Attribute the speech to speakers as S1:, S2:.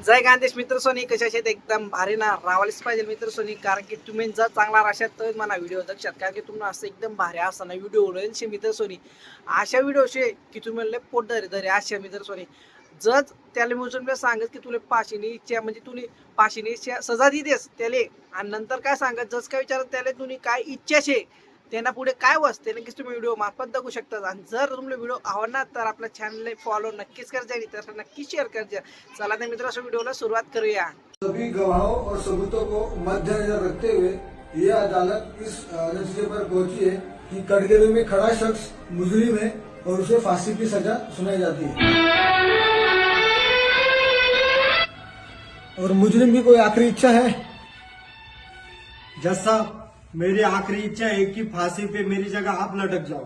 S1: जय गांधेश मित्र सोनी, कशा आहेत? एकदम भारी ना, रावायलाच पाहिजे मित्र सोनी. कारण की तुम्ही जर चांगला राशात तर मला व्हिडिओ लक्षात, कारण की तुम्हाला असं एकदम भारी असताना व्हिडिओ उडेल मित्र सोनी. अशा व्हिडिओशे की तुम्ही लय पोट धरे धरे अशा मित्र सोनी. जर त्याला मोजून सांगत की तुला पाशीने इच्छा म्हणजे तुला पाशीने इच्छा सजा देतेस त्याले, आणि नंतर काय सांगत जस काय विचारत त्याला तुम्ही काय इच्छा शे त्यांना पुढे काय वसते नक्कीच तुम्ही व्हिडिओ मार्फत बघू शकता. आणि जर तुम्हाला व्हिडिओ आवडणार तर आपल्या चॅनलला फॉलो नक्कीच कर जाईल, तर नक्कीच शेअर कर जा. चला तर मित्रांनो व्हिडिओला सुरुवात करूया.
S2: सभी गवाहों और सबूतों को मद्देनजर रखते हुए ये अदालत इस नतीजे पर पहुंची है कि कटघरे में खड़ा शख्स मुजरिम है और उसे फांसी की सजा सुनाई जाती है। और मुजरिम की कोई आखिरी इच्छा है?
S3: जज साहब, मेरी आखिरी इच्छा है कि फांसी पे मेरी जगह आप लटक जाओ।